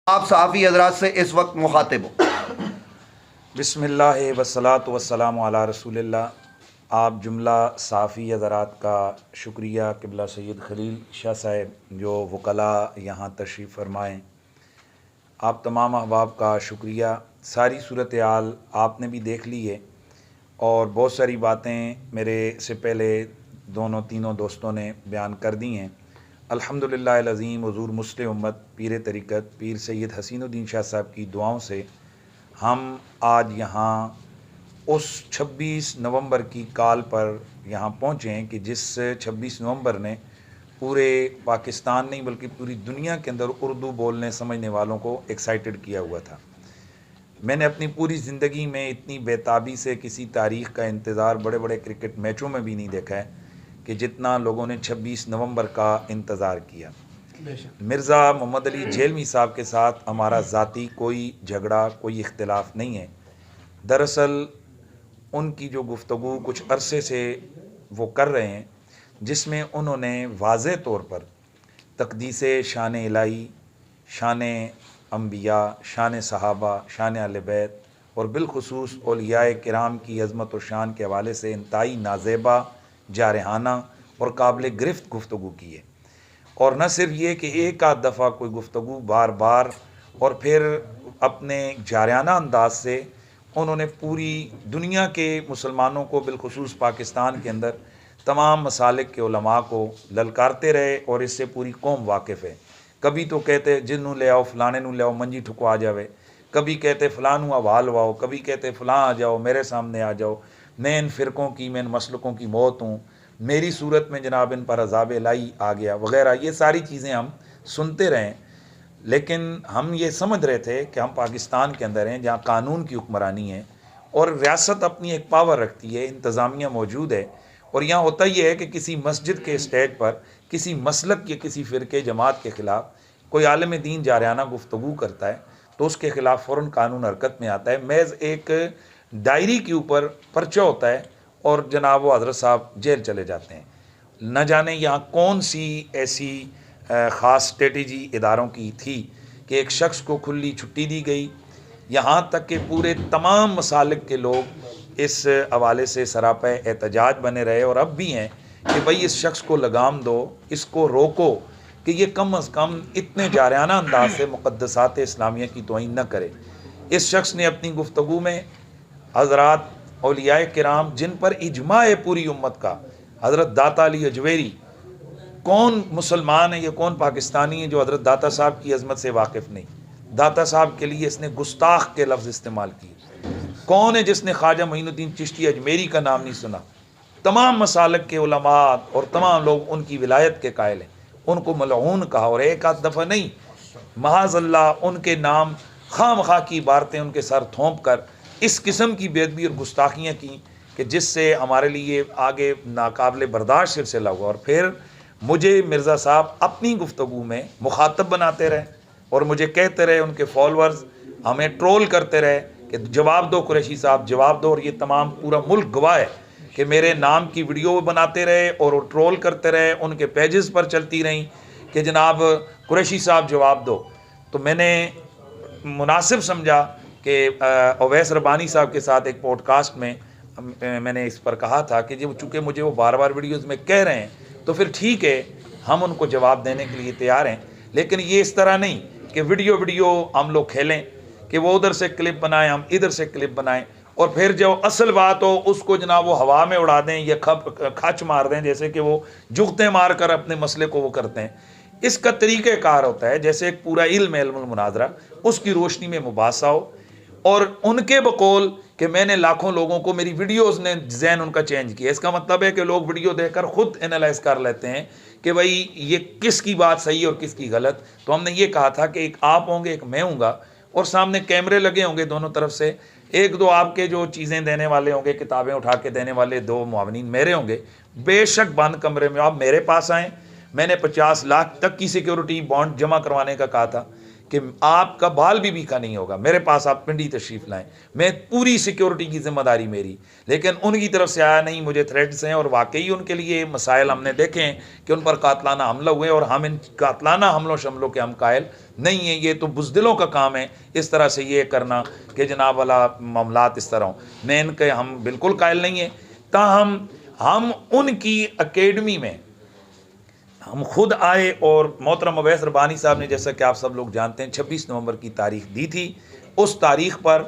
आप सहाफ़ी हज़रात से इस वक्त मुखातिब हो। बिस्मिल्लाह वस्सलातु वस्सलामु अला रसूलिल्लाह। आप जुमला सहाफ़ी हज़रात का शुक्रिया क़िबला सैयद खलील शाह साहब जो वकला यहाँ तशरीफ़ फरमाएँ, आप तमाम अहबाब का शुक्रिया। सारी सूरत हाल आपने भी देख ली है और बहुत सारी बातें मेरे से पहले दोनों तीनों दोस्तों ने बयान कर दी हैं। अल्हम्दुलिल्लाह अज़ीम हुज़ूर मुस्लिम उम्मत पीर तरीक़त पीर सैयद हसीनुद्दीन शाह साहब की दुआओं से हम आज यहाँ उस 26 नवंबर की काल पर यहाँ पहुँचे हैं कि जिस 26 नवंबर ने पूरे पाकिस्तान नहीं बल्कि पूरी दुनिया के अंदर उर्दू बोलने समझने वालों को एक्साइटेड किया हुआ था। मैंने अपनी पूरी ज़िंदगी में इतनी बेताबी से किसी तारीख़ का इंतज़ार बड़े बड़े क्रिकेट मैचों में भी नहीं देखा है कि जितना लोगों ने 26 नवंबर का इंतज़ार किया। मिर्ज़ा मोहम्मद अली झेलमी साहब के साथ हमारा ज़ाती कोई झगड़ा कोई इख्तिलाफ़ नहीं है। दरअसल उनकी जो गुफ्तगू कुछ अरसे से वो कर रहे हैं जिसमें उन्होंने वाज़े तौर पर तक़दीसे शान इलाही, शान अंबिया, शान सहाबा, शान अहले बैत और बिलखुसूस औलियाए किराम की अज़मत और शान के हवाले से इंतहाई नाज़ेबा, जारहाना और काबिल गिरफ्त गुफ्तगू की है। और न सिर्फ ये कि एक आध दफ़ा कोई गुफ्तगू बार बार, और फिर अपने जारहाना अंदाज से उन्होंने पूरी दुनिया के मुसलमानों को बिलखुसूस पाकिस्तान के अंदर तमाम मसालिक के उलमा को ललकारते रहे और इससे पूरी कौम वाकिफ़ है। कभी तो कहते जिन्नू ले आओ, फ़लाने नू ले आओ, मंजी ठुकवा जावे, कभी कहते फ़लानू हवाल वाओ, कभी कहते फ़लाँ आ जाओ, मेरे सामने आ जाओ, मैं इन फ़िरक़ों की, मैं इन मसलकों की मौत हूँ, मेरी सूरत में जनाब इन पर अज़ाब इलाही आ गया वग़ैरह। ये सारी चीज़ें हम सुनते रहें, लेकिन हम ये समझ रहे थे कि हम पाकिस्तान के अंदर हैं जहाँ कानून की हुक्मरानी है और रियासत अपनी एक पावर रखती है, इंतज़ामिया मौजूद है। और यहाँ होता ही है कि किसी मस्जिद के स्टेज पर किसी मसलक या किसी फ़िरके जमात के ख़िलाफ़ कोई आलिम दीन जारहाना गुफ्तगू करता है तो उसके ख़िलाफ़ फ़ौरन कानून हरकत में आता है। महज एक डायरी के ऊपर पर्चा होता है और जनाब वो हज़रत साहब जेल चले जाते हैं। न जाने यहाँ कौन सी ऐसी ख़ास स्ट्रेटजी इदारों की थी कि एक शख्स को खुली छुट्टी दी गई, यहाँ तक कि पूरे तमाम मसालिक के लोग इस हवाले से सरापा एहतजाज बने रहे और अब भी हैं कि भाई इस शख्स को लगाम दो, इसको रोको कि ये कम अज़ कम इतने जारहाना अंदाज से मुक़द्दसात इस्लामिया की तौहीन न करे। इस शख्स ने अपनी गुफ्तगू में हज़रात औलियाए किराम जिन पर इजमा है पूरी उम्मत का, हज़रत दाता अली अजवेरी, कौन मुसलमान है या कौन पाकिस्तानी है जो हज़रत दाता साहब की अज़मत से वाकिफ़ नहीं। दाता साहब के लिए इसने गुस्ताख के लफ्ज़ इस्तेमाल किए। कौन है जिसने ख्वाजा मोइनुद्दीन चिश्ती अजमेरी का नाम नहीं सुना। तमाम मसालिक के उलमा और तमाम लोग उनकी विलायत के कायल हैं, उनको मलऊन कहा और एक आध दफ़ा नहीं, महाज़ल्ला उनके नाम खामखा की इबारतें उनके सर थोंप कर इस किस्म की बेदबी और गुस्ताखियाँ की कि जिससे हमारे लिए आगे नाकाबिल बर्दाश्त सिलसिला हुआ। और फिर मुझे मिर्ज़ा साहब अपनी गुफ्तगू में मुखातब बनाते रहे और मुझे कहते रहे, उनके फॉलोअर्स हमें ट्रोल करते रहे कि जवाब दो कुरैशी साहब, जवाब दो। और ये तमाम पूरा मुल्क गवाह है कि मेरे नाम की वीडियो बनाते रहे और वो ट्रोल करते रहे, उनके पेजेस पर चलती रहीं कि जनाब कुरैशी साहब जवाब दो। तो मैंने मुनासिब समझा कि अवैस रबानी साहब के साथ एक पॉडकास्ट में मैंने इस पर कहा था कि जब चूँकि मुझे वो बार बार वीडियोज़ में कह रहे हैं तो फिर ठीक है, हम उनको जवाब देने के लिए तैयार हैं, लेकिन ये इस तरह नहीं कि वीडियो हम लोग खेलें कि वो उधर से क्लिप बनाएं, हम इधर से क्लिप बनाएं और फिर जो असल बात हो उसको जनाब वो हवा में उड़ा दें या खच मार दें, जैसे कि वो जुगते मार कर अपने मसले को वो करते हैं। इसका तरीक़ाकार होता है जैसे एक पूरा इल्म मुनाजरा, उसकी रोशनी में मुबासा हो और उनके बकौल कि मैंने लाखों लोगों को, मेरी वीडियोज़ ने जहन उनका चेंज किया। इसका मतलब है कि लोग वीडियो देखकर ख़ुद एनालाइज कर लेते हैं कि भाई ये किसकी बात सही है और किसकी गलत। तो हमने ये कहा था कि एक आप होंगे, एक मैं हूँगा और सामने कैमरे लगे होंगे दोनों तरफ से, एक दो आपके जो चीज़ें देने वाले होंगे, किताबें उठा के देने वाले दो मुआवनीन मेरे होंगे। बेशक बंद कमरे में आप मेरे पास आएँ, मैंने 50 लाख तक की सिक्योरिटी बॉन्ड जमा करवाने का कहा था कि आपका बाल भी भीखा नहीं होगा, मेरे पास आप पिंडी तशरीफ़ लाएं, मैं पूरी सिक्योरिटी की जिम्मेदारी मेरी। लेकिन उनकी तरफ से आया नहीं, मुझे थ्रेट्स हैं, और वाकई उनके लिए मसाइल हमने देखे हैं कि उन पर कातलाना हमला हुए, और हम इन कातलाना हमलों शमलों के हम कायल नहीं हैं। ये तो बुज़दिलों का काम है इस तरह से ये करना कि जनाब वाला मामलात इस तरह हों, मैं इनके हम बिल्कुल कायल नहीं हैं। ताहम हम उनकी अकेडमी में हम खुद आए, और मोहतरम अवैस रबानी साहब ने, जैसा कि आप सब लोग जानते हैं, 26 नवंबर की तारीख दी थी। उस तारीख पर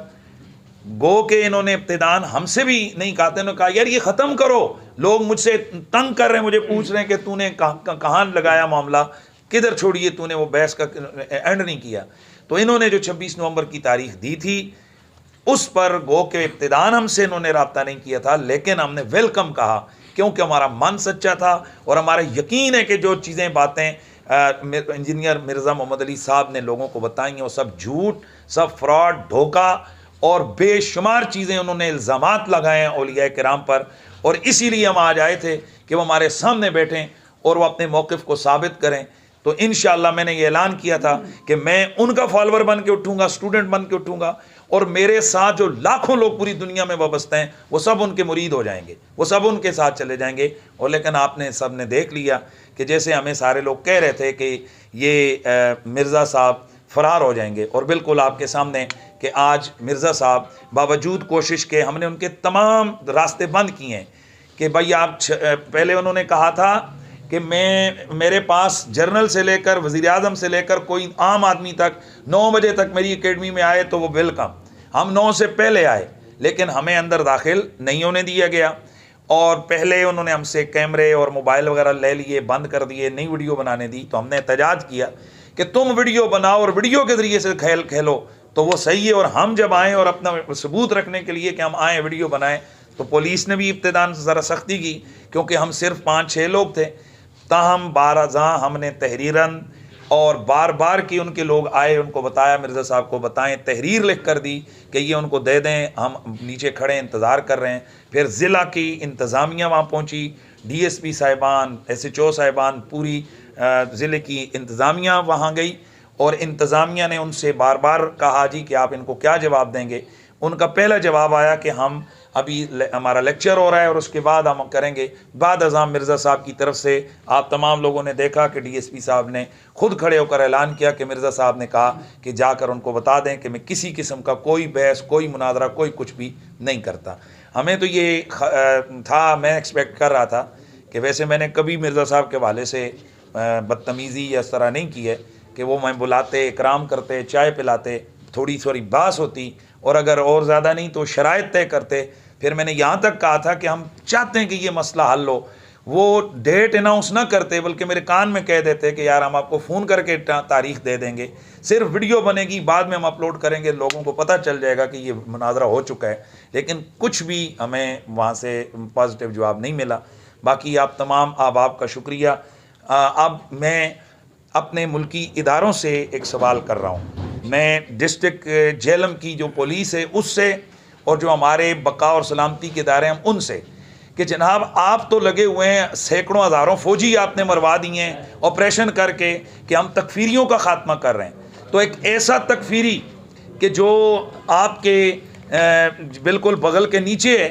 गो के इन्होंने इब्तिदान हमसे भी नहीं कहा था, इन्होंने कहा यार ये ख़त्म करो, लोग मुझसे तंग कर रहे हैं, मुझे पूछ रहे हैं कि तूने कहाँ लगाया मामला, किधर छोड़िए, तूने वो बहस का एंड नहीं किया। तो इन्होंने जो 26 नवंबर की तारीख दी थी उस पर गो के इब्तिदान हमसे इन्होंने रब्ता नहीं किया था, लेकिन हमने वेलकम कहा क्योंकि हमारा मन सच्चा था और हमारा यकीन है कि जो चीज़ें बातें इंजीनियर मिर्ज़ा मोहम्मद अली साहब ने लोगों को बताई हैं वो सब झूठ, सब फ्रॉड, धोखा और बेशुमार चीज़ें उन्होंने इल्ज़ामात लगाए हैं औलिया किराम पर। और इसीलिए हम आज आए थे कि वो हमारे सामने बैठें और वो अपने मौक़िफ़ को साबित करें। तो इंशाअल्लाह मैंने ये ऐलान किया था कि मैं उनका फॉलोवर बन के उठूँगा, स्टूडेंट बन के उठूँगा, और मेरे साथ जो लाखों लोग पूरी दुनिया में वाबस्ते हैं वो सब उनके मुरीद हो जाएंगे, वो सब उनके साथ चले जाएंगे। और लेकिन आपने सब ने देख लिया कि जैसे हमें सारे लोग कह रहे थे कि ये मिर्ज़ा साहब फ़रार हो जाएंगे, और बिल्कुल आपके सामने कि आज मिर्ज़ा साहब बावजूद कोशिश के हमने उनके तमाम रास्ते बंद किए हैं कि भाई आप पहले उन्होंने कहा था कि मेरे पास जर्नल से लेकर वज़ीर-ए-आज़म से लेकर कोई आम आदमी तक 9 बजे तक मेरी एकेडमी में आए तो वो वेलकम। हम 9 से पहले आए, लेकिन हमें अंदर दाखिल नहीं होने दिया गया, और पहले उन्होंने हमसे कैमरे और मोबाइल वगैरह ले लिए, बंद कर दिए, नई वीडियो बनाने दी। तो हमने एहतजाज किया कि तुम वीडियो बनाओ और वीडियो के ज़रिए से खेलो तो वो सही है। और हम जब आएँ और अपना सबूत रखने के लिए कि हम आएँ वीडियो बनाएँ, तो पुलिस ने भी इब्तिदान ज़रा सख्ती की, क्योंकि हम सिर्फ 5-6 लोग थे। ताहम बारज़ां हमने तहरीरन और बार बार की उनके लोग आए, उनको बताया, मिर्ज़ा साहब को बताएं, तहरीर लिख कर दी कि ये उनको दे दें, हम नीचे खड़े इंतज़ार कर रहे हैं। फिर ज़िला की इंतज़ामिया वहाँ पहुँची, DSP साहिबान, SHO साहिबान, पूरी ज़िले की इंतज़ामिया वहाँ गई, और इंतज़ामिया ने उनसे बार बार कहा जी कि आप इनको क्या जवाब देंगे। उनका पहला जवाब आया कि हम अभी हमारा लेक्चर हो रहा है और उसके बाद हम करेंगे। बाद अज़ाम मिर्ज़ा साहब की तरफ से आप तमाम लोगों ने देखा कि DSP साहब ने खुद खड़े होकर ऐलान किया कि मिर्ज़ा साहब ने कहा कि जाकर उनको बता दें कि मैं किसी किस्म का कोई बहस, कोई मुनादरा, कोई कुछ भी नहीं करता। हमें तो ये था, मैं एक्सपेक्ट कर रहा था कि वैसे मैंने कभी मिर्ज़ा साहब के हवाले से बदतमीज़ी या इस तरह नहीं की है कि वो मैं बुलाते, इकराम करते, चाय पिलाते, थोड़ी थोड़ी बास होती, और अगर और ज़्यादा नहीं तो शराइत तय करते। फिर मैंने यहाँ तक कहा था कि हम चाहते हैं कि ये मसला हल हो। वो डेट अनाउंस ना करते, बल्कि मेरे कान में कह देते कि यार हम आपको फ़ोन करके तारीख़ दे देंगे, सिर्फ वीडियो बनेगी, बाद में हम अपलोड करेंगे, लोगों को पता चल जाएगा कि ये मुनाजरा हो चुका है। लेकिन कुछ भी हमें वहाँ से पॉजिटिव जवाब नहीं मिला। बाकी आप तमाम ahbab का शुक्रिया। अब मैं अपने मुल्की इदारों से एक सवाल कर रहा हूँ। मैं डिस्ट्रिक्ट झेलम की जो पुलिस है उससे, और जो हमारे बका और सलामती के इदारे हैं उनसे, कि जनाब आप तो लगे हुए हैं, सैकड़ों हज़ारों फ़ौजी आपने मरवा दिए हैं ऑपरेशन करके कि हम तकफीरियों का ख़ात्मा कर रहे हैं। तो एक ऐसा तकफीरी कि जो आपके बिल्कुल बगल के नीचे है,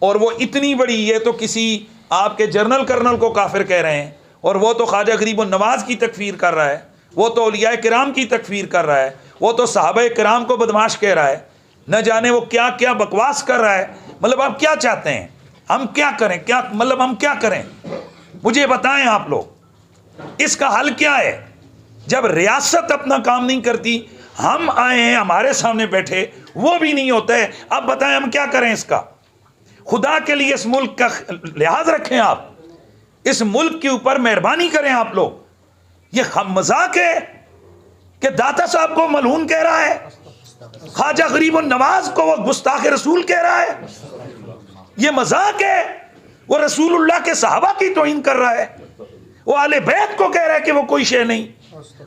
और वो इतनी बड़ी है तो किसी आपके जनरल कर्नल को काफिर कह रहे हैं, और वो तो ख्वाजा गरीब नवाज की तकफीर कर रहा है, वो तो औलिया किराम की तकफीर कर रहा है, वो तो सहाबा किराम को बदमाश कह रहा है, न जाने वो क्या क्या बकवास कर रहा है। मतलब आप क्या चाहते हैं, हम क्या करें, क्या मतलब हम क्या करें, मुझे बताएं आप लोग, इसका हल क्या है? जब रियासत अपना काम नहीं करती, हम आए हैं, हमारे सामने बैठे, वो भी नहीं होता है, अब बताएं हम क्या करें इसका? खुदा के लिए इस मुल्क का लिहाज रखें, आप इस मुल्क के ऊपर मेहरबानी करें आप लोग। ये मजाक है कि दाता साहब को मलून कह रहा है, ख्वाजा गरीब नवाज को वो गुस्ताख रसूल कह रहा है, ये मजाक है। वो रसूलुल्लाह के सहाबा की तौहीन कर रहा है, वो आले बैत को कह रहा है कि वो कोई शे नहीं,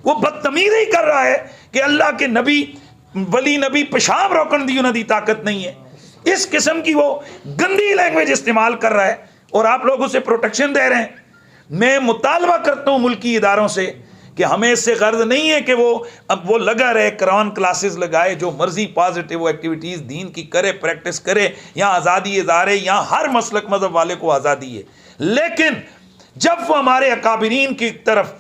वो बदतमीजी कर रहा है कि अल्लाह के नबी वली नबी पेशाब रोकन दी उन्हें दी ताकत नहीं है। इस किस्म की वो गंदी लैंग्वेज इस्तेमाल कर रहा है और आप लोग उसे प्रोटेक्शन दे रहे हैं। मैं मुतालबा करता हूँ मुल्की इदारों से कि हमें इससे गर्ज नहीं है कि वो लगा रहे, कुरान क्लासेस लगाए, जो मर्जी पॉजिटिव एक्टिविटीज़ दीन की करे, प्रैक्टिस करे। यहाँ आज़ादी इज़ारे, यहाँ हर मसलक मज़हब वाले को आज़ादी है। लेकिन जब वो हमारे अकाबिरीन की तरफ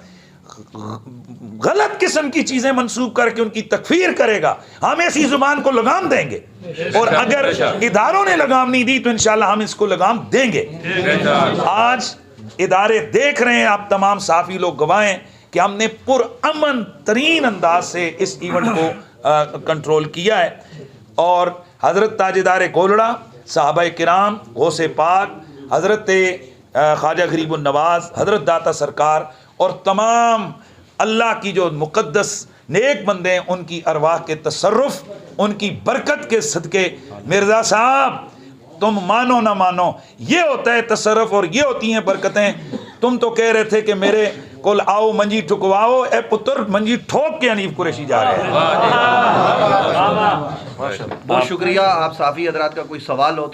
गलत किस्म की चीज़ें मंसूब करके उनकी तकफीर करेगा, हम ऐसी ज़ुबान को लगाम देंगे। और अगर इदारों ने लगाम नहीं दी तो इंशाल्लाह हम इसको लगाम देंगे। आज इदारे देख रहे हैं, आप तमाम साफ़ी लोग गवाह हैं कि हमने पुरअमन तरीन अंदाज से इस इवेंट को कंट्रोल किया है। और हज़रत ताजदार गोलड़ा, सहाबाए किराम, गौसे पाक, हज़रत ख्वाजा गरीबुन नवाज, हज़रत दाता सरकार और तमाम अल्लाह की जो मुक़द्दस नेक बंदे हैं, उनकी अरवाह के तसर्रुफ़, उनकी बरकत के सदके, मिर्ज़ा साहब तुम मानो ना मानो, ये होता है तसर्रुफ़ और ये होती हैं बरकतें। तुम तो कह रहे थे कि मेरे कोल आओ मंजी ठुकवाओ, ए पुत्र मंजी ठोक के हनीफ कुरैशी जा रहे हैं। बहुत शुक्रिया। आप साफ़ी हज़रात का कोई सवाल हो तो